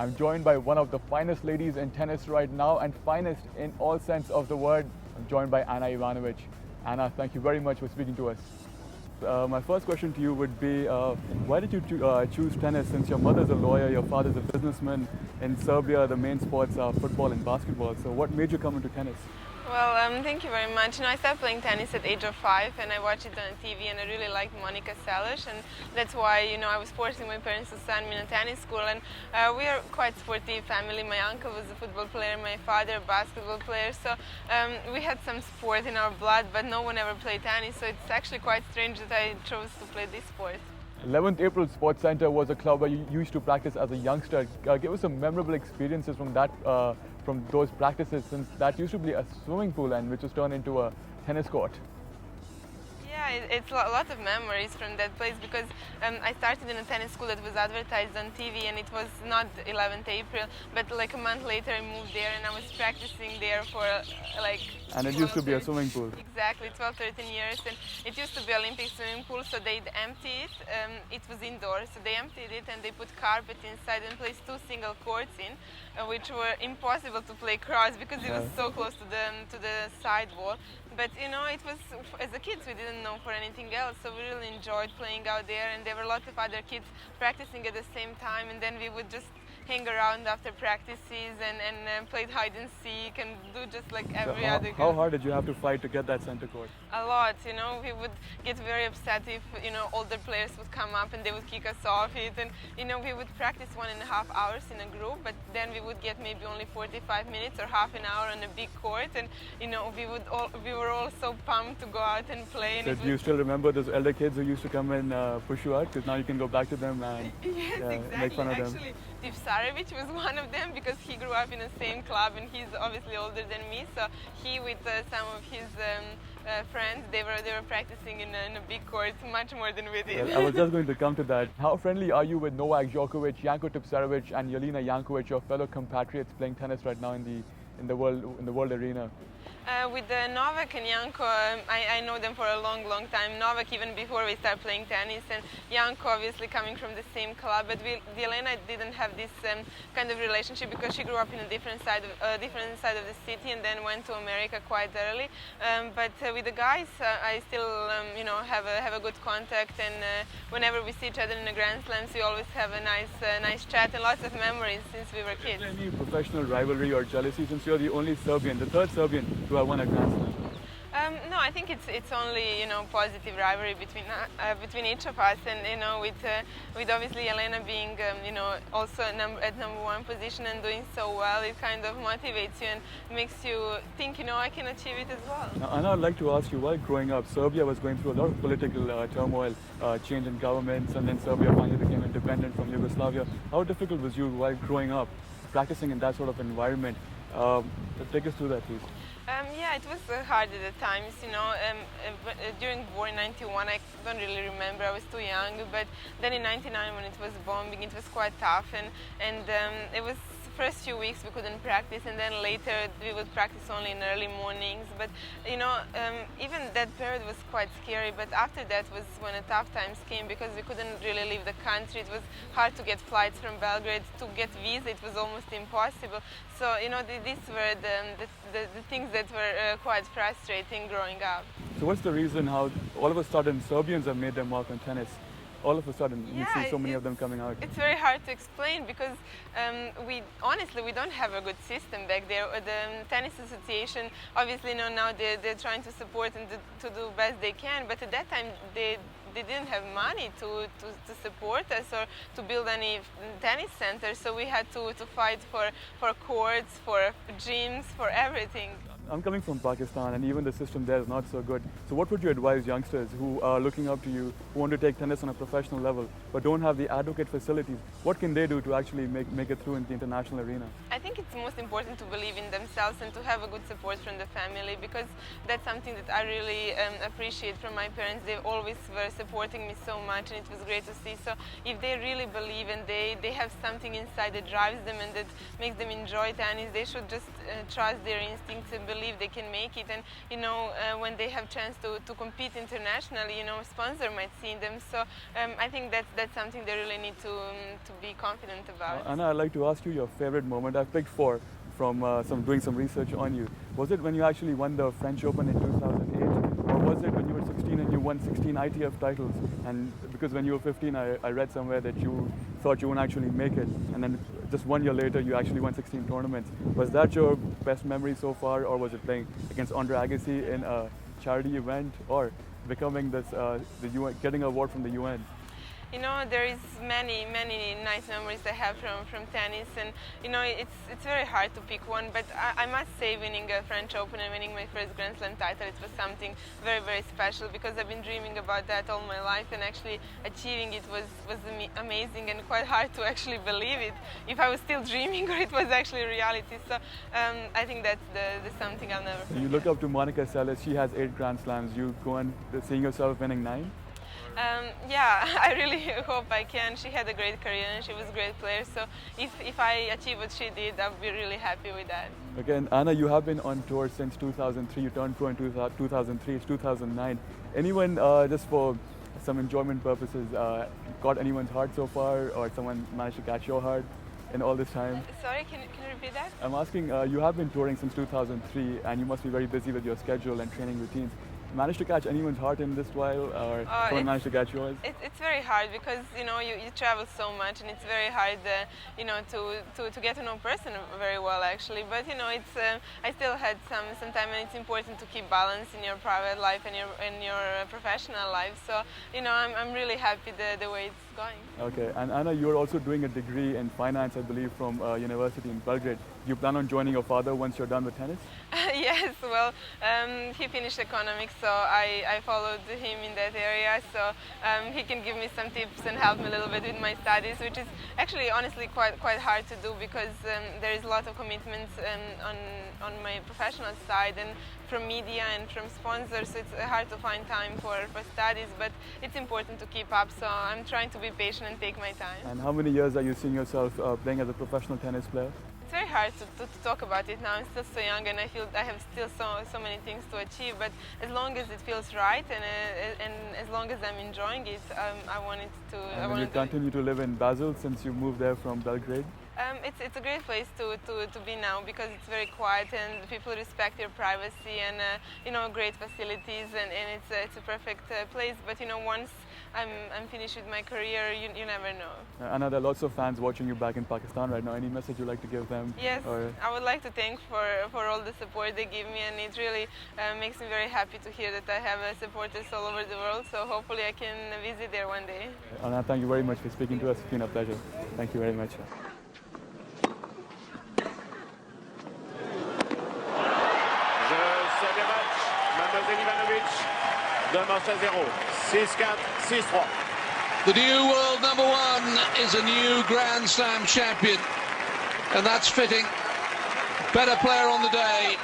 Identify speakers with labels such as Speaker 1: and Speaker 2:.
Speaker 1: I'm joined by one of the finest ladies in tennis right now, and finest in all sense of the word. I'm joined by Ana Ivanovic. Ana, thank you very much for speaking to us. My first question to you would be, why did you choose tennis, since your mother's a lawyer, your father's a businessman? In Serbia, the main sports are football and basketball. So what made you come into tennis?
Speaker 2: Well, thank you very much. I started playing tennis at the age of 5, and I watched it on TV, and I really liked Monica Seles, and that's why I was forcing my parents to send me in a tennis school. And we are quite sportive family. My uncle was a football player, my father a basketball player, so we had some sport in our blood, but no one ever played tennis. So it's actually quite strange that I chose to play this sport.
Speaker 1: 11th April Sports Center was a club where you used to practice as a youngster. Give us some memorable experiences from that, from those practices, since that used to be a swimming pool and which was turned into a tennis court.
Speaker 2: Yeah, it's a lot of memories from that place, because I started in a tennis school that was advertised on TV, and it was not 11th April, but like a month later I moved there and I was practicing there for like...
Speaker 1: And it used to be a swimming pool.
Speaker 2: Exactly, 12, 13 years, and it used to be Olympic swimming pool, so they'd empty it. It was indoors, so they emptied it and they put carpet inside and placed 2 single courts in, which were impossible to play cross because it was so close to the side wall. But it was, as a kids we didn't know for anything else, so we really enjoyed playing out there, and there were lots of other kids practicing at the same time, and then we would just hang around after practices and played hide and seek and do just like every other
Speaker 1: How hard did you have to fight to get that center court?
Speaker 2: A lot, we would get very upset if, older players would come up and they would kick us off it, and, we would practice 1.5 hours in a group, but then we would get maybe only 45 minutes or half an hour on a big court, and, we were all so pumped to go out and play. And
Speaker 1: so do you still remember those elder kids who used to come and push you out? Because now you can go back to them and
Speaker 2: exactly.
Speaker 1: make fun of them.
Speaker 2: Actually, Tipsarevic was one of them, because he grew up in the same club and he's obviously older than me, so he with some of his friends, they were practicing in a big court much more than we did.
Speaker 1: Well, I was just going to come to that. How friendly are you with Novak Djokovic, Janko Tipsarevic and Jelena Jankovic, your fellow compatriots playing tennis right now in the world arena?
Speaker 2: With Novak and Janko, I know them for a long time. Novak even before we started playing tennis, and Janko obviously coming from the same club. But Jelena didn't have this kind of relationship because she grew up in a different side of the city and then went to America quite early. But with the guys, I still have a good contact, and whenever we see each other in the Grand Slams, we always have a nice chat and lots of memories since we were kids.
Speaker 1: Is there any professional rivalry or jealousy, since you're the only Serbian, the third Serbian to have won a Grand Slam?
Speaker 2: No, I think it's only positive rivalry between each of us, and with obviously Jelena being also at number 1 position and doing so well, it kind of motivates you and makes you think I can achieve it as well.
Speaker 1: Now, Ana, I'd like to ask you, while growing up, Serbia was going through a lot of political turmoil, change in governments, and then Serbia finally became independent from Yugoslavia. How difficult was you while growing up, practicing in that sort of environment? Take us through that, please.
Speaker 2: Yeah, it was hard at the times, during war in 91, I don't really remember, I was too young, but then in 99 when it was bombing, it was quite tough, and it was first few weeks we couldn't practice, and then later we would practice only in early mornings, but even that period was quite scary. But after that was when the tough times came, because we couldn't really leave the country. It was hard to get flights from Belgrade, to get visa it was almost impossible. So these were the things that were quite frustrating growing up.
Speaker 1: So what's the reason how all of a sudden Serbians have made their mark on tennis? All of a sudden, you see so many of them coming out.
Speaker 2: It's very hard to explain, because we don't have a good system back there. The tennis association, obviously, now they're trying to support and to do best they can, but at that time they didn't have money to support us or to build any tennis centers, so we had to fight for courts, for gyms, for everything.
Speaker 1: I'm coming from Pakistan, and even the system there is not so good. So what would you advise youngsters who are looking up to you, who want to take tennis on a professional level, but don't have the advocate facilities? What can they do to actually make it through in the international arena?
Speaker 2: I think it's most important to believe in themselves and to have a good support from the family, because that's something that I really appreciate from my parents. They always were supporting me so much, and it was great to see. So if they really believe and they have something inside that drives them and that makes them enjoy tennis, they should just trust their instincts and believe they can make it. And when they have chance to compete internationally, sponsor might see them. So I think that's something they really need to be confident about.
Speaker 1: Anna, I'd like to ask you your favorite moment. I've picked 4 from doing some research on you. Was it when you actually won the French Open in 2008, or was it when you were 16 and you won 16 ITF titles? And because when you were 15, I read somewhere that you thought you wouldn't actually make it, and then just 1 year later you actually won 16 tournaments. Was that your best memory so far, or was it playing against Andre Agassi in a charity event, or becoming this the UN, getting an award from the UN?
Speaker 2: There is many nice memories I have from tennis, and it's very hard to pick one, but I must say winning a French Open and winning my first Grand Slam title, it was something very special, because I've been dreaming about that all my life, and actually achieving it was amazing and quite hard to actually believe it, if I was still dreaming or it was actually reality. So I think that's the something I'll never forget.
Speaker 1: You look up to Monica Seles. She has 8 Grand Slams. You go on seeing yourself winning 9?
Speaker 2: Yeah, I really hope I can. She had a great career and she was a great player, so if I achieve what she did, I'll be really happy with that.
Speaker 1: Okay, and Ana, you have been on tour since 2003. You turned pro in 2003, it's 2009. Anyone, just for some enjoyment purposes, got anyone's heart so far, or someone managed to catch your heart in all this time?
Speaker 2: Sorry, can you repeat that?
Speaker 1: I'm asking, you have been touring since 2003, and you must be very busy with your schedule and training routines. Managed to catch anyone's heart in this while, or someone managed to catch yours?
Speaker 2: It's very hard, because you travel so much, and it's very hard to get to know a person very well, actually. But it's I still had some time, and it's important to keep balance in your private life and your professional life. So I'm really happy the way it's going.
Speaker 1: Okay, and Ana, you're also doing a degree in finance, I believe, from university in Belgrade. Do you plan on joining your father once you're done with tennis?
Speaker 2: Yes, well, he finished economics, so I followed him in that area, so he can give me some tips and help me a little bit with my studies, which is actually honestly quite hard to do, because there is a lot of commitments on my professional side and from media and from sponsors, so it's hard to find time for studies, but it's important to keep up, so I'm trying to be patient and take my time.
Speaker 1: And how many years are you seeing yourself playing as a professional tennis player?
Speaker 2: It's very hard to talk about it now. I'm still so young, and I feel I have still so many things to achieve. But as long as it feels right, and as long as I'm enjoying it, I want it to.
Speaker 1: And will you continue to live in Basel since you moved there from Belgrade?
Speaker 2: It's a great place to be now, because it's very quiet and people respect your privacy, and great facilities, and it's a perfect place. But once I'm finished with my career, you never know.
Speaker 1: Ana, there are lots of fans watching you back in Pakistan right now. Any message you'd like to give them?
Speaker 2: Yes, I would like to thank for all the support they give me, and it really makes me very happy to hear that I have supporters all over the world. So hopefully I can visit there one day.
Speaker 1: Ana, thank you very much for speaking to us. It's been a pleasure. Thank you very much.
Speaker 3: Ana Ivanovic demarche à 0. 6-4, 6-3.
Speaker 4: The new world number 1 is a new Grand Slam champion, and that's fitting. Better player on the day,